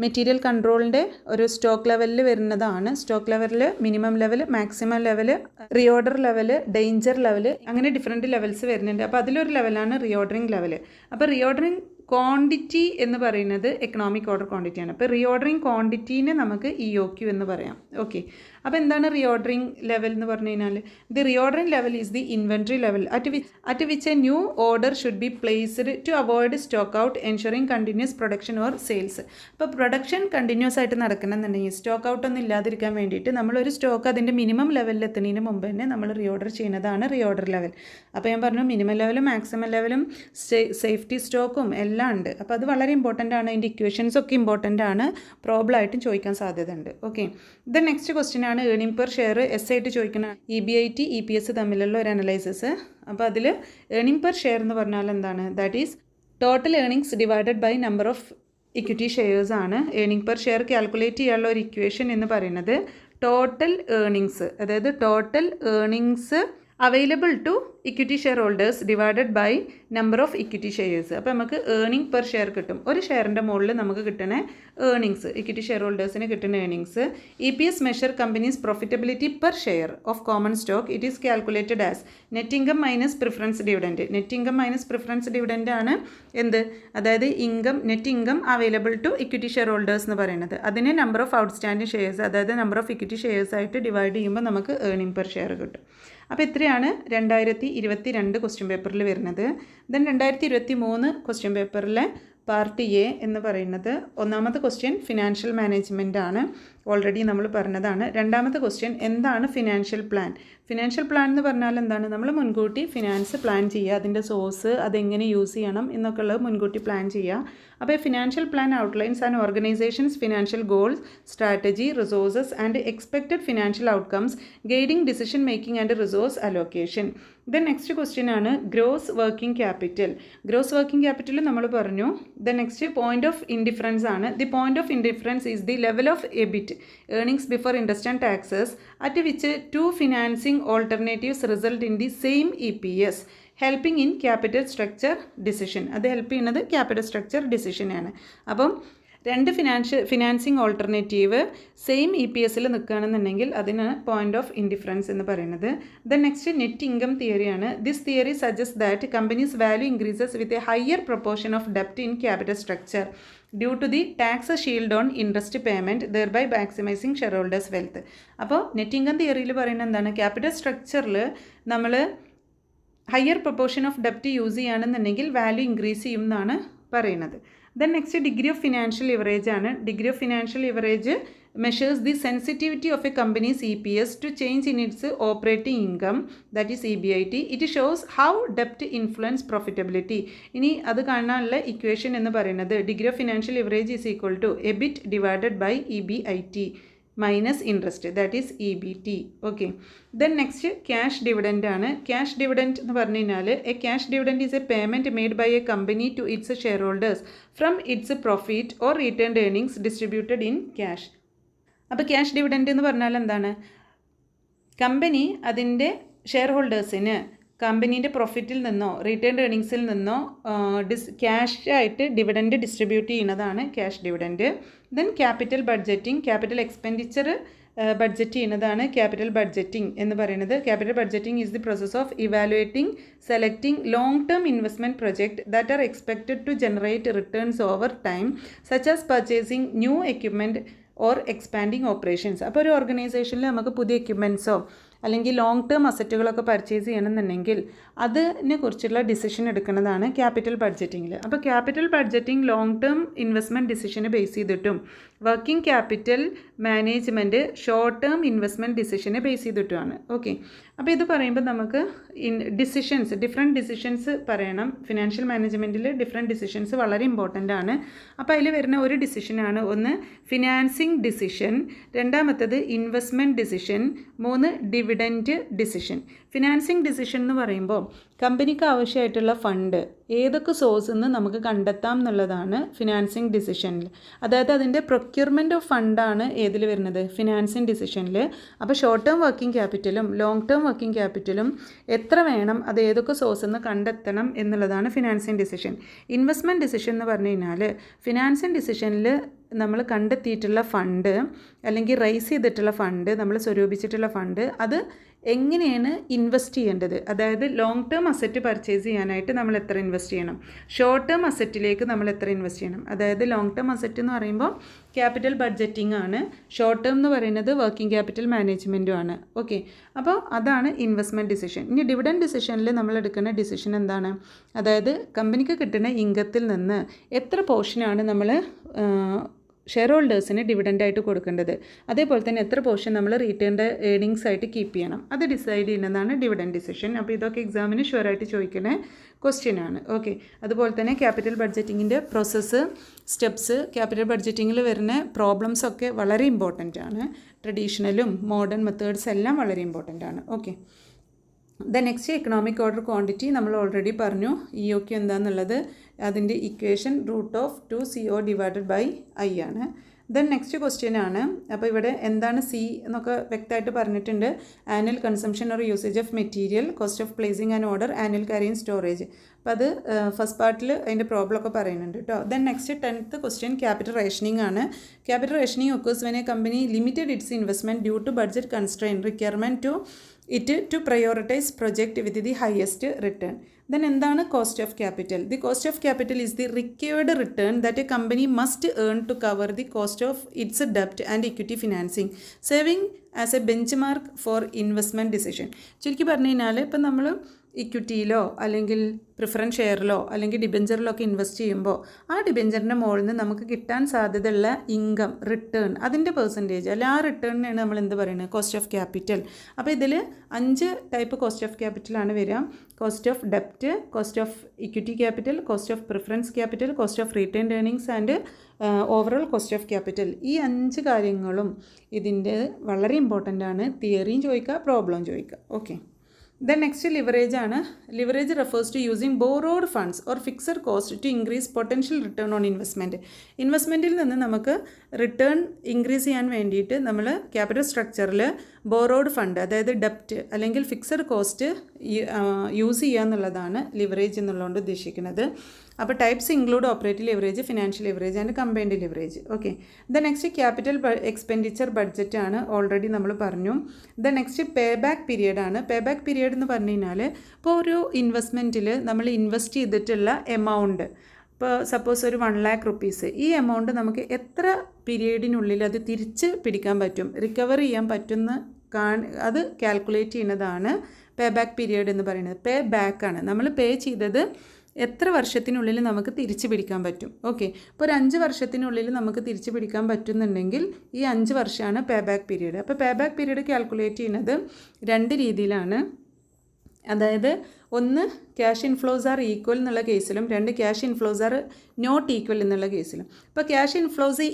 മെറ്റീരിയൽ കൺട്രോളിൻ്റെ ഒരു സ്റ്റോക്ക് ലെവലിൽ വരുന്നതാണ്. സ്റ്റോക്ക് ലെവലിൽ minimum level, maximum level, re order level, danger level, അങ്ങനെ ഡിഫറെൻറ്റ് ലെവൽസ് വരുന്നുണ്ട്. അപ്പോൾ അതിലൊരു ലെവലാണ് റീ ഓർഡറിംഗ് ലെവൽ. അപ്പോൾ റീ ഓർഡറിംഗ് ക്വാണ്ടിറ്റി എന്ന് പറയുന്നത് എക്കണോമിക് ഓർഡർ ക്വാണ്ടിറ്റിയാണ്. അപ്പോൾ റീ ഓർഡറിംഗ് ക്വാണ്ടിറ്റീനെ നമുക്ക് EOQ എന്ന് പറയാം. ഓക്കെ, അപ്പോൾ എന്താണ് റീ ഓർഡറിംഗ് ലെവൽ എന്ന് പറഞ്ഞു കഴിഞ്ഞാൽ, the reordering level is the inventory level at which a new order should be placed to avoid stock out ensuring continuous production or sales. അപ്പോൾ production continuous ആയിട്ട് നടക്കണമെന്നുണ്ടെങ്കിൽ stock out ഒന്നും ഇല്ലാതിരിക്കാൻ വേണ്ടിയിട്ട് നമ്മളൊരു stock അതിൻ്റെ മിനിമം ലെവലിൽ എത്തുന്നതിന് മുമ്പ് തന്നെ നമ്മൾ റീ ഓർഡർ ചെയ്യുന്നതാണ് റീ ഓർഡർ ലെവൽ. അപ്പോൾ ഞാൻ പറഞ്ഞു മിനിമം ലെവലും മാക്സിമം ലെവലും സേഫ്റ്റി സ്റ്റോക്കും എല്ലാം ഉണ്ട്. അപ്പോൾ അത് വളരെ ഇമ്പോർട്ടൻ്റ് ആണ്. അതിൻ്റെ ഇക്വേഷൻസ് ഒക്കെ ഇമ്പോർട്ടൻ്റ് ആണ്, പ്രോബ്ലം ആയിട്ടും ചോദിക്കാൻ സാധ്യതയുണ്ട്. ഓക്കെ, ദെൻ നെക്സ്റ്റ് ക്വസ്റ്റ്യൻ ആണ് ഏർണിംഗ് പെർ ഷെയർ. ആയിട്ട് ചോദിക്കുന്ന EBIT EPS തമ്മിലുള്ള ഒരു അനലൈസിസ്. അപ്പോൾ അതിൽ ഏർണിംഗ് പെർ ഷെയർ എന്ന് പറഞ്ഞാൽ എന്താണ്? That is total earnings divided by number of equity shares ആണ്. ഏർണിംഗ് പെർ ഷെയർ കാൽക്കുലേറ്റ് ചെയ്യാനുള്ള ഒരു ഇക്വേഷൻ എന്ന് പറയുന്നത് ടോട്ടൽ ഏർണിങ്സ്, അതായത് total earnings available to equity share holders divided by number of equity shares. അപ്പോൾ നമുക്ക് ഏർണിംഗ് പെർ ഷെയർ കിട്ടും. ഒരു ഷെയറിൻ്റെ മുകളിൽ നമുക്ക് കിട്ടുന്ന ഏർണിങ്സ്, ഇക്വിറ്റി ഷെയർ ഹോൾഡേഴ്സിന് കിട്ടുന്ന earnings. EPS measure company's profitability per share of common stock. It is calculated as net income minus preference dividend. Net income minus preference dividend ആണ് എന്ത്? അതായത് net income available to equity share holders എന്ന് പറയുന്നത്. അതിനെ number of outstanding shares, അതായത് number of equity shares ആയിട്ട് divide ചെയ്യുമ്പോൾ നമുക്ക് ഏർണിംഗ് പെർ ഷെയർ കിട്ടും. അപ്പോൾ ഇത്രയാണ് 2022 ക്വസ്റ്റ്യൻ പേപ്പറിൽ വരുന്നത്. ദെൻ 2023 ക്വസ്റ്റ്യൻ പേപ്പറിലെ പാർട്ട് A എന്ന് പറയുന്നത് ഒന്നാമത്തെ ക്വസ്റ്റ്യൻ ഫിനാൻഷ്യൽ മാനേജ്മെൻ്റ് ആണ്, ഓൾറെഡി നമ്മൾ പറഞ്ഞതാണ്. രണ്ടാമത്തെ ക്വസ്റ്റ്യൻ എന്താണ് ഫിനാൻഷ്യൽ പ്ലാൻ? ഫിനാൻഷ്യൽ പ്ലാൻ എന്ന് പറഞ്ഞാൽ എന്താണ്? നമ്മൾ മുൻകൂട്ടി ഫിനാൻസ് പ്ലാൻ ചെയ്യുക, അതിൻ്റെ സോഴ്സ്, അതെങ്ങനെ യൂസ് ചെയ്യണം എന്നൊക്കെ ഉള്ളത് മുൻകൂട്ടി പ്ലാൻ ചെയ്യുക. അപ്പോൾ financial plan outlines and organisations financial goals, strategy, resources and expected financial outcomes, guiding decision making and resource allocation. Then next question ആണ് gross working capital. Gross working capital നമ്മൾ പറഞ്ഞു. Then next point of indifference ആണ്. The point of indifference is the level of EBIT, earnings before interest and taxes, at which two financing alternatives result in the same EPS, helping in capital structure decision. അത് help ചെയ്യുന്നത് capital structure ഡിസിഷനാണ്. അപ്പം രണ്ട് financing alternative same EPSൽ നിൽക്കുകയാണെന്നുണ്ടെങ്കിൽ അതിന് point of indifference എന്ന് പറയുന്നത്. ദെൻ നെക്സ്റ്റ് നെറ്റ് ഇൻകം തിയറിയാണ്. This theory suggest that company's value increases with a higher proportion of ഡെപ്റ്റ് in capital structure due to the tax shield on interest payment, thereby maximising shareholders wealth. അപ്പോൾ net income തിയറിയിൽ പറയുന്നത് എന്താണ്? Capital സ്ട്രക്ചറിൽ നമ്മൾ higher proportion of ഡെപ്റ്റ് use ചെയ്യുകയാണെന്നുണ്ടെങ്കിൽ value increase ചെയ്യും എന്നാണ് പറയുന്നത്. Then next degree of financial leverage ആണ്. Degree of financial leverage measures the sensitivity of a company's EPS to change in its operating income, that is EBIT. It shows how ഡെപ്റ്റ് influence profitability. ഇനി അത് കാണാനുള്ള equation എന്ന് പറയുന്നത് degree of financial leverage is equal to EBIT divided by EBIT minus interest, that is EBT. Okay, then next cash dividend ആണ്. Cash dividend എന്ന് പറഞ്ഞു കഴിഞ്ഞാൽ a cash dividend is a payment made by a company to its share holders from its profit or returned earnings distributed in cash. അപ്പോൾ cash dividend എന്ന് പറഞ്ഞാൽ എന്താണ്? Company അതിൻ്റെ share ഹോൾഡേഴ്സിന് കമ്പനീൻ്റെ പ്രോഫിറ്റിൽ നിന്നോ റിട്ടേൺഡ് ഏർണിങ്സിൽ നിന്നോ ക്യാഷായിട്ട് ഡിവിഡൻഡ് ഡിസ്ട്രിബ്യൂട്ട് ചെയ്യുന്നതാണ് cash dividend. Then capital budgeting, capital expenditure budget ചെയ്യുന്നതാണ് ക്യാപിറ്റൽ ബഡ്ജറ്റിംഗ് എന്ന് പറയുന്നത്. Capital budgeting is the process of evaluating, selecting long term investment project that are expected to generate returns over time, such as purchasing new equipment or expanding operations. അപ്പോൾ ഒരു ഓർഗനൈസേഷനിൽ നമുക്ക് പുതിയ എക്യുപ്മെൻറ്റ്സോ അല്ലെങ്കിൽ long term അസറ്റുകളൊക്കെ purchase ചെയ്യണമെന്നുണ്ടെങ്കിൽ അതിനെ കുറിച്ചുള്ള decision എടുക്കുന്നതാണ് ക്യാപിറ്റൽ ബഡ്ജറ്റിങ്ങിൽ. അപ്പോൾ capital budgeting long term investment ഡിസിഷന് ബേസ് ചെയ്തിട്ടും working capital management short term investment ഡിസിഷനെ ബേസ് ചെയ്തിട്ടുമാണ്. ഓക്കെ, അപ്പോൾ ഇത് പറയുമ്പോൾ നമുക്ക് ഡിഫറെൻറ്റ് ഡിസിഷൻസ് പറയണം. ഫിനാൻഷ്യൽ മാനേജ്മെൻറ്റിൽ ഡിഫറെൻറ്റ് ഡിസിഷൻസ് വളരെ ഇമ്പോർട്ടൻ്റ് ആണ്. അപ്പോൾ അതിൽ വരുന്ന ഒരു ഡിസിഷനാണ് ഒന്ന് ഫിനാൻസിങ് ഡിസിഷൻ, രണ്ടാമത്തത് ഇൻവെസ്റ്റ്മെൻറ്റ് ഡിസിഷൻ, മൂന്ന് ഡിവിഡൻറ്റ് ഡിസിഷൻ. ഫിനാൻസിങ് ഡിസിഷൻ എന്ന് പറയുമ്പോൾ കമ്പനിക്ക് ആവശ്യമായിട്ടുള്ള ഫണ്ട് ഏതൊക്കെ സോഴ്സിൽ നിന്ന് നമുക്ക് കണ്ടെത്താം എന്നുള്ളതാണ് ഫിനാൻസിങ് ഡിസിഷനിൽ. അതായത് അതിൻ്റെ പ്രൊക്യൂർമെൻറ്റ് ഓഫ് ഫണ്ടാണ് ഏതിൽ വരുന്നത്, ഫിനാൻസിങ് ഡിസിഷനിൽ. അപ്പോൾ ഷോർട്ട് ടേം വർക്കിംഗ് ക്യാപിറ്റലും ലോങ് ടേം വർക്കിംഗ് ക്യാപിറ്റലും എത്ര വേണം, അത് ഏതൊക്കെ സോഴ്സിൽ നിന്ന് കണ്ടെത്തണം എന്നുള്ളതാണ് ഫിനാൻസിങ് ഡിസിഷൻ. ഇൻവെസ്റ്റ്മെൻറ്റ് ഡിസിഷൻ എന്ന് പറഞ്ഞു കഴിഞ്ഞാൽ ഫിനാൻസിങ് ഡിസിഷനിൽ നമ്മൾ കണ്ടെത്തിയിട്ടുള്ള ഫണ്ട് അല്ലെങ്കിൽ റൈസ് ചെയ്തിട്ടുള്ള ഫണ്ട്, നമ്മൾ സ്വരൂപിച്ചിട്ടുള്ള ഫണ്ട്, അത് എങ്ങനെയാണ് ഇൻവെസ്റ്റ് ചെയ്യേണ്ടത്. അതായത് ലോങ് ടേം അസറ്റ് പർച്ചേസ് ചെയ്യാനായിട്ട് നമ്മൾ എത്ര ഇൻവെസ്റ്റ് ചെയ്യണം, ഷോർട്ട് ടേം അസറ്റിലേക്ക് നമ്മൾ എത്ര ഇൻവെസ്റ്റ് ചെയ്യണം. അതായത് ലോങ് ടേം അസറ്റ് എന്ന് പറയുമ്പോൾ ക്യാപിറ്റൽ ബഡ്ജറ്റിംഗ് ആണ്, ഷോർട്ട് ടേം എന്ന് പറയുന്നത് വർക്കിംഗ് ക്യാപിറ്റൽ മാനേജ്മെൻറ്റും ആണ്. ഓക്കെ, അപ്പോൾ അതാണ് ഇൻവെസ്റ്റ്മെൻറ്റ് ഡിസിഷൻ. ഇനി ഡിവിഡൻറ്റ് ഡിസിഷനിൽ നമ്മൾ എടുക്കുന്ന ഡിസിഷൻ എന്താണ്, അതായത് കമ്പനിക്ക് കിട്ടുന്ന ഇൻകത്തിൽ നിന്ന് എത്ര പോർഷനാണ് നമ്മൾ ഷെയർ ഹോൾഡേഴ്സിന് ഡിവിഡൻ്റായിട്ട് കൊടുക്കേണ്ടത്, അതേപോലെ തന്നെ എത്ര പോർഷൻ നമ്മൾ റീറ്റേൺഡ് ഏർണിങ്സ് ആയിട്ട് കീപ്പ് ചെയ്യണം, അത് ഡിസൈഡ് ചെയ്യുന്നതാണ് ഡിവിഡൻറ്റ് ഡിസിഷൻ. അപ്പോൾ ഇതൊക്കെ എക്സാമിന് ഷുവറായിട്ട് ചോദിക്കുന്ന ക്വസ്റ്റ്യൻ ആണ്. ഓക്കെ, അതുപോലെ തന്നെ ക്യാപിറ്റൽ ബഡ്ജറ്റിങ്ങിൻ്റെ പ്രോസസ്സ്, സ്റ്റെപ്സ്, ക്യാപിറ്റൽ ബഡ്ജറ്റിങ്ങിൽ വരുന്ന പ്രോബ്ലംസൊക്കെ വളരെ ഇമ്പോർട്ടൻ്റ് ആണ്. ട്രഡീഷണലും മോഡേൺ മെത്തേഡ്സ് എല്ലാം വളരെ ഇമ്പോർട്ടൻ്റ് ആണ്. Okay, next economic order quantity നമ്മൾ ഓൾറെഡി പറഞ്ഞു. EOQ എന്താണെന്നുള്ളത് അതിൻ്റെ ഇക്വേഷൻ √2CO/I ആണ്. നെക്സ്റ്റ് ക്വസ്റ്റ്യൻ ആണ്. അപ്പോൾ ഇവിടെ എന്താണ് C എന്നൊക്കെ വ്യക്തമായിട്ട് പറഞ്ഞിട്ടുണ്ട്. Annual consumption or usage of material, cost of placing and order, annual carrying storage. അപ്പോൾ അത് ഫസ്റ്റ് പാർട്ടിൽ അതിൻ്റെ പ്രോബ്ലം ഒക്കെ പറയുന്നുണ്ട് കേട്ടോ. Next 10th question capital rationing ആണ്. Capital rationing occurs when a company limited its investment due to budget constrain requirement to prioritize project with the highest return. Then എന്താണ് cost of capital? The cost of capital is the required return that a company must earn to cover the cost of its ഡെപ്റ്റ് and equity financing, saving as a benchmark for investment decision. ചുരുക്കി പറഞ്ഞു കഴിഞ്ഞാൽ ഇപ്പം നമ്മൾ ഇക്വിറ്റിയിലോ അല്ലെങ്കിൽ preference ഷെയറിലോ അല്ലെങ്കിൽ ഡിബെഞ്ചറിലോ ഒക്കെ invest ചെയ്യുമ്പോൾ ആ ഡിബെഞ്ചറിൻ്റെ മുകളിൽ നിന്ന് നമുക്ക് കിട്ടാൻ സാധ്യതയുള്ള ഇൻകം റിട്ടേൺ, അതിൻ്റെ പെർസെൻറ്റേജ് അല്ല ആ റിട്ടേണിനാണ് നമ്മൾ എന്ത് പറയുന്നത്, കോസ്റ്റ് ഓഫ് ക്യാപിറ്റൽ. അപ്പോൾ ഇതിൽ 5 ടൈപ്പ് കോസ്റ്റ് ഓഫ് ക്യാപിറ്റലാണ് വരിക. കോസ്റ്റ് ഓഫ് ഡെപ്റ്റ്, cost of equity capital, cost of preference capital, cost of retained earnings and overall cost of capital. ഈ 5 കാര്യങ്ങളും ഇതിൻ്റെ വളരെ ഇമ്പോർട്ടൻ്റ് ആണ്. തിയറിയും ചോദിക്കുക, പ്രോബ്ലം ചോദിക്കുക. ഓക്കെ, നെക്സ്റ്റ് ലിവറേജ് ആണ്. Leverage refers to using borrowed funds or fixed cost to increase potential return on investment. ഇൻവെസ്റ്റ്മെൻറ്റിൽ നിന്ന് നമുക്ക് റിട്ടേൺ ഇൻക്രീസ് ചെയ്യാൻ വേണ്ടിയിട്ട് നമ്മൾ ക്യാപിറ്റൽ സ്ട്രക്ചറിൽ ബോറോഡ് ഫണ്ട്, അതായത് ഡെപ്റ്റ് അല്ലെങ്കിൽ ഫിക്സഡ് കോസ്റ്റ് യൂസ് ചെയ്യുക എന്നുള്ളതാണ് ലിവറേജ് എന്നുള്ളതുകൊണ്ട് ഉദ്ദേശിക്കുന്നത്. അപ്പോൾ types include operative leverage, financial leverage and combined leverage. Okay, next capital expenditure budget ആണ്, ഓൾറെഡി നമ്മൾ പറഞ്ഞു. നെക്സ്റ്റ് പേ ബാക്ക് പീരിയഡ് ആണ്. പേ ബാക്ക് പീരിയഡ് എന്ന് പറഞ്ഞു കഴിഞ്ഞാൽ ഇപ്പോൾ ഒരു ഇൻവെസ്റ്റ്മെൻറ്റിൽ നമ്മൾ ഇൻവെസ്റ്റ് ചെയ്തിട്ടുള്ള എമൗണ്ട്, ഇപ്പോൾ സപ്പോസ് ഒരു 1 lakh rupees, ഈ എമൗണ്ട് നമുക്ക് എത്ര പീരിയഡിനുള്ളിൽ അത് തിരിച്ച് പിടിക്കാൻ പറ്റും, റിക്കവർ ചെയ്യാൻ പറ്റുന്ന അത് കാൽക്കുലേറ്റ് ചെയ്യുന്നതാണ് പേ ബാക്ക് പീരിയഡ് എന്ന് പറയുന്നത്. പേ ബാക്ക് ആണ്, നമ്മൾ പേ ചെയ്തത് എത്ര വർഷത്തിനുള്ളിൽ നമുക്ക് തിരിച്ചു പിടിക്കാൻ പറ്റും. ഓക്കെ, ഇപ്പോൾ ഒരു 5 വർഷത്തിനുള്ളിൽ നമുക്ക് തിരിച്ചു പിടിക്കാൻ പറ്റുന്നുണ്ടെങ്കിൽ ഈ 5 വർഷമാണ് പേ ബാക്ക് പീരീഡ്. അപ്പോൾ പേ ബാക്ക് പീരീഡ് കാൽക്കുലേറ്റ് ചെയ്യുന്നത് 2 രീതിയിലാണ്. അതായത് ഒന്ന് ക്യാഷ് ഇൻഫ്ലോസ് ആർ ഈക്വൽ എന്നുള്ള കേസിലും 2 cash inflows are not equal എന്നുള്ള കേസിലും. ഇപ്പോൾ ക്യാഷ് ഇൻഫ്ലോസ്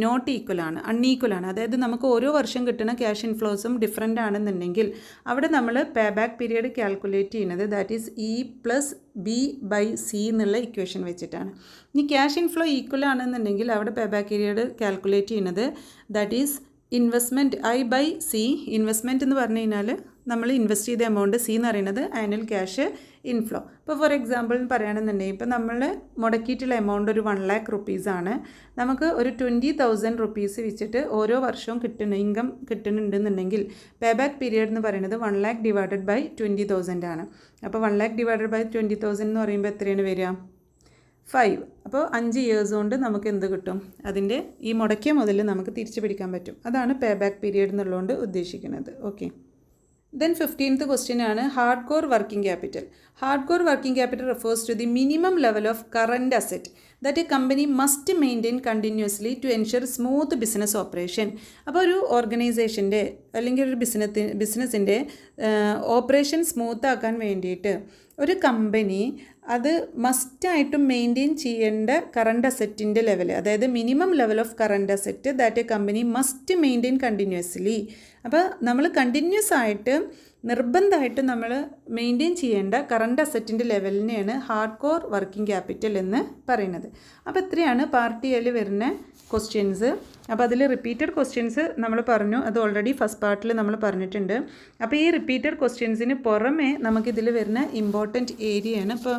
നോട്ട് ഈക്വൽ ആണ്, അൺഈക്വൽ ആണ്. അതായത് നമുക്ക് ഓരോ വർഷം കിട്ടുന്ന ക്യാഷ് ഇൻഫ്ലോസും ഡിഫറെൻ്റ് ആണെന്നുണ്ടെങ്കിൽ അവിടെ നമ്മൾ പേ ബാക്ക് പീരീഡ് കാൽക്കുലേറ്റ് ചെയ്യുന്നത് ദാറ്റ് ഈസ് E+B/C എന്നുള്ള ഇക്വേഷൻ വെച്ചിട്ടാണ്. ഇനി ക്യാഷ് ഇൻഫ്ലോ ഈക്വൽ ആണെന്നുണ്ടെങ്കിൽ അവിടെ പേ ബാക്ക് പീരീഡ് കാൽക്കുലേറ്റ് ചെയ്യുന്നത് that is investment I/C. Investment എന്ന് പറഞ്ഞു കഴിഞ്ഞാൽ നമ്മൾ ഇൻവെസ്റ്റ് ചെയ്ത എമൗണ്ട്, C എന്ന് പറയുന്നത് ആനുവൽ ക്യാഷ് ഇൻഫ്ലോ. ഇപ്പോൾ ഫോർ എക്സാമ്പിൾ പറയുകയാണെന്നുണ്ടെങ്കിൽ ഇപ്പോൾ നമ്മൾ മുടക്കിയിട്ടുള്ള എമൗണ്ട് ഒരു 1 lakh rupees ആണ്. നമുക്ക് ഒരു 20,000 rupees വെച്ചിട്ട് ഓരോ വർഷവും ഇൻകം കിട്ടുന്നുണ്ടെന്നുണ്ടെങ്കിൽ പേ ബാക്ക് പീരിയഡ് എന്ന് പറയുന്നത് 1 lakh ഡിവൈഡഡ് ബൈ 20,000 ആണ്. അപ്പോൾ 1 lakh ഡിവൈഡഡ് ബൈ 20,000 എന്ന് പറയുമ്പോൾ എത്രയാണ് വരിക? 5. അപ്പോൾ 5 years കൊണ്ട് നമുക്ക് എന്ത് കിട്ടും? അതിൻ്റെ ഈ മുടക്കിയ മുതൽ നമുക്ക് തിരിച്ചു പിടിക്കാൻ പറ്റും. അതാണ് പേ ബാക്ക് പീരിയഡ് എന്നുള്ളതുകൊണ്ട് ഉദ്ദേശിക്കുന്നത്. ഓക്കെ, Then 15th question ആണ് hardcore working capital. Hardcore working capital refers to the minimum level of current asset that a company must maintain continuously to ensure smooth business operation. അപ്പോൾ ഒരു ഓർഗനൈസേഷൻ്റെ അല്ലെങ്കിൽ ഒരു ബിസിനസ്സിൻ്റെ operation smooth ആക്കാൻ വേണ്ടിയിട്ട് ഒരു company അത് മസ്റ്റായിട്ടും മെയിൻറ്റെയിൻ ചെയ്യേണ്ട കറണ്ട് അസറ്റിൻ്റെ ലെവൽ, അതായത് minimum level of current asset that a company must maintain continuously. അപ്പോൾ നമ്മൾ കണ്ടിന്യൂസ് ആയിട്ട് നിർബന്ധമായിട്ട് നമ്മൾ മെയിൻറ്റെയിൻ ചെയ്യേണ്ട കറണ്ട് അസറ്റിൻ്റെ ലെവലിനെയാണ് ഹാർഡ് കോർ വർക്കിംഗ് ക്യാപിറ്റൽ എന്ന് പറയുന്നത്. അപ്പോൾ ഇത്രയാണ് പാർട്ട് എയിൽ വരുന്ന ക്വസ്റ്റ്യൻസ്. അപ്പോൾ അതിൽ റിപ്പീറ്റഡ് ക്വസ്റ്റ്യൻസ് നമ്മൾ പറഞ്ഞു, അത് ഓൾറെഡി ഫസ്റ്റ് പാർട്ടിൽ നമ്മൾ പറഞ്ഞിട്ടുണ്ട്. അപ്പോൾ ഈ റിപ്പീറ്റഡ് ക്വസ്റ്റ്യൻസിന് പുറമെ നമുക്കിതിൽ വരുന്ന ഇമ്പോർട്ടൻറ്റ് ഏരിയയാണ് ഇപ്പോൾ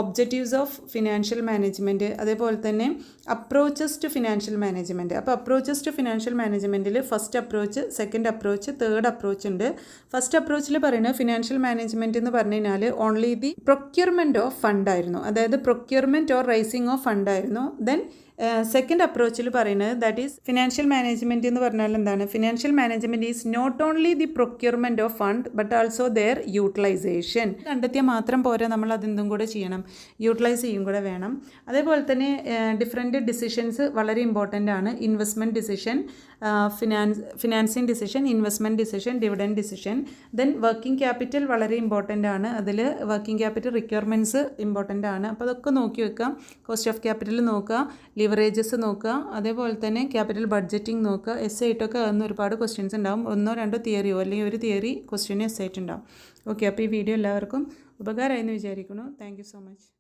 ഒബ്ജക്റ്റീവ്സ് ഓഫ് ഫിനാൻഷ്യൽ മാനേജ്മെൻറ്റ്, അതേപോലെ തന്നെ അപ്രോച്ചസ് ടു ഫിനാൻഷ്യൽ മാനേജ്മെൻറ്റ്. അപ്പോൾ അപ്രോച്ചസ് ടു ഫിനാൻഷ്യൽ മാനേജ്മെൻറ്റിൽ first approach, second approach, third approach ഉണ്ട്. ഫസ്റ്റ് അപ്രോച്ചിൽ പറയുന്നത് ഫിനാൻഷ്യൽ മാനേജ്മെൻറ്റ് എന്ന് പറഞ്ഞു കഴിഞ്ഞാൽ only the procurement of fund ആയിരുന്നു, അതായത് procurement or raising of fund ആയിരുന്നു. ദെൻ സെക്കൻഡ് അപ്രോച്ചിൽ പറയുന്നത് ദാറ്റ് ഈസ് ഫിനാൻഷ്യൽ മാനേജ്മെൻറ്റ് എന്ന് പറഞ്ഞാൽ എന്താണ്, financial management is not only the procurement of fund but also their utilisation. കണ്ടെത്തിയാൽ മാത്രം പോരാ, നമ്മൾ അതെന്തും കൂടെ ചെയ്യണം, യൂട്ടിലൈസ് ചെയ്യും കൂടെ വേണം. അതേപോലെ തന്നെ ഡിഫറെൻറ്റ് ഡിസിഷൻസ് വളരെ ഇമ്പോർട്ടൻ്റ് ആണ്. Investment decision, financing decision, investment decision, dividend decision. Then working capital വളരെ ഇമ്പോർട്ടൻ്റ് ആണ്. അതിൽ വർക്കിംഗ് ക്യാപിറ്റൽ റിക്വയർമെൻറ്റ്സ് ഇമ്പോർട്ടൻ്റ് ആണ്. അപ്പോൾ അതൊക്കെ നോക്കി വെക്കാം. കോസ്റ്റ് ഓഫ് ക്യാപിറ്റൽ നോക്കുക, ലിവറേജസ് നോക്കുക, അതേപോലെ തന്നെ ക്യാപിറ്റൽ ബഡ്ജറ്റിംഗ് നോക്കുക. എസ് ആയിട്ടൊക്കെ അതൊന്ന് ഒരുപാട് ക്വസ്റ്റ്യൻസ് ഉണ്ടാവും. ഒന്നോ രണ്ടോ തിയറിയോ അല്ലെങ്കിൽ ഒരു തിയറി ക്വസ്റ്റ്യന് എസ് ആയിട്ടുണ്ടാവും. ഓക്കെ, അപ്പോൾ ഈ വീഡിയോ എല്ലാവർക്കും ഉപകാരമായെന്ന് വിചാരിക്കുന്നു. Thank you so much.